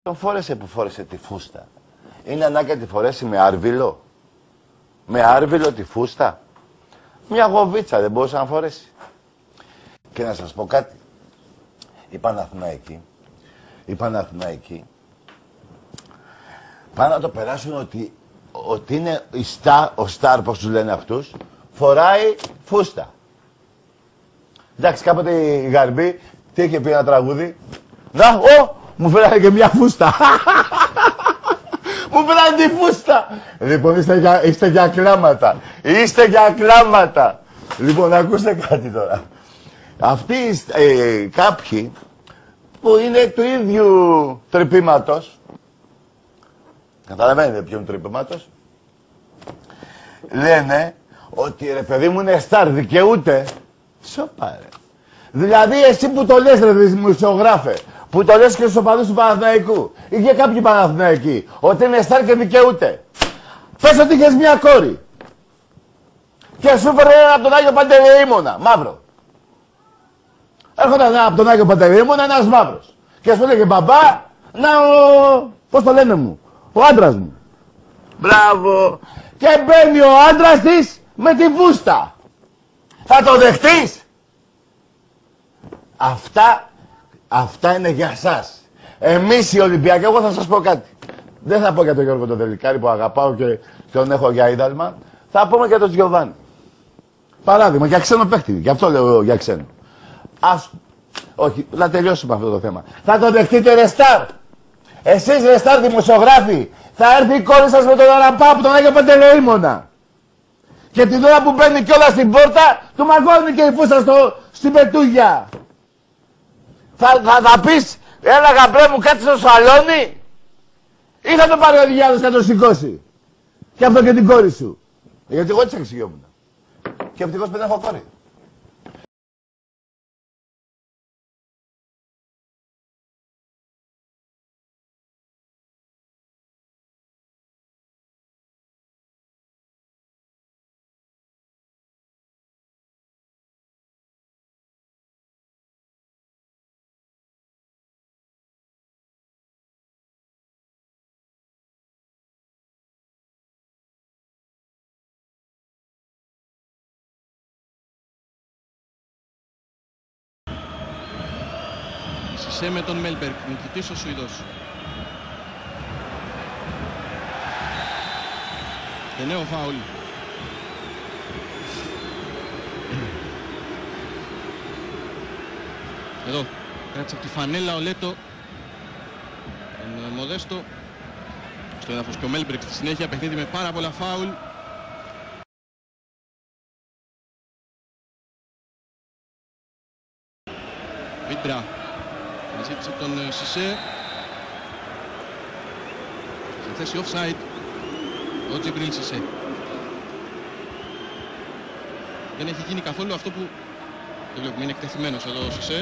Τον φόρεσε που φόρεσε τη φούστα. Είναι ανάγκη να τη φορέσει με άρβιλο. Με άρβιλο τη φούστα. Μια γοβίτσα δεν μπορούσε να φορέσει. Και να σας πω κάτι. Οι Παναθηναϊκοί πάνε να το περάσουν ότι είναι ο Σταρ, πώς τους λένε αυτούς, φοράει φούστα. Εντάξει, κάποτε η Γαρμπή, τι είχε πει ένα τραγούδι. Να, μου φέρανε και μια φούστα. Μου φέρανε τη φούστα. Λοιπόν, είστε για κλάματα. Είστε για κλάματα. Λοιπόν, ακούστε κάτι τώρα. Αυτοί κάποιοι που είναι του ίδιου τρυπήματος, καταλαβαίνετε ποιον τρυπήματος, λένε ότι ρε παιδί μου είναι Σταρ, δικαιούται. Σοπα ρε. Δηλαδή εσύ που το λες ρε δημοσιογράφε, που το λες και στους οπαδούς του Παναθηναϊκού ή και κάποιοι Παναθηναϊκοί, ότι είναι Σταρ και δικαιούται. Πες ότι είχες μια κόρη και σου φέρνει ένα από τον Άγιο Παντελεήμονα, μαύρο. Έρχονταν από τον Άγιο Παντελεήμονα ένας μαύρος και σου λέγε μπαμπά, να πώς το λένε μου, ο άντρας μου. Μπράβο. Και μπαίνει ο άντρας της με τη φούστα. Θα το δεχτείς? Αυτά είναι για σας. Εμείς οι Ολυμπιακοί, εγώ θα σας πω κάτι. Δεν θα πω για τον Γιώργο τον Δελικάρη που αγαπάω και τον έχω για είδαλμα. Θα πούμε για τον Γιωβάνι. Παράδειγμα, για ξένο παίχτη. Γι' αυτό λέω για ξένο. Όχι, να τελειώσουμε αυτό το θέμα. Θα το δεχτείτε ρε Σταρ? Εσείς ρε Σταρ δημοσιογράφοι, θα έρθει η κόρη σας με τον Αραμπά από τον Άγιο Παντελεήμονα. Και την ώρα που μπαίνει κιόλας στην πόρτα, του μαγώνει και η φούστα στην πετούγια. Θα πεις, έλα γαμπρέ μου κάτσε στο σαλόνι, ή θα το πάρει ο Διάδος και θα το σηκώσει? Και αυτό και την κόρη σου. Γιατί εγώ έτσι εξηγιόμουν. Και ευτυχώς δεν έχω κόρη. Σισε με τον Μέλμπεργκ, νικητής ο Σουηδός. Και νέο φάουλ. Εδώ, κράτησε από τη φανέλα ο Λέτο. Τον Μοδέστο. Στο έδαφος και ο Μέλμπεργκ στη συνέχεια, παιχνίδι με πάρα πολλά φάουλ. Βίντρα. Ζήτησε τον Σισε. Σε θέση offside ο Τζιμπρίλ Σισε. Δεν έχει γίνει καθόλου αυτό που το βλέπουμε, είναι εκτεθειμένος εδώ ο Σισε.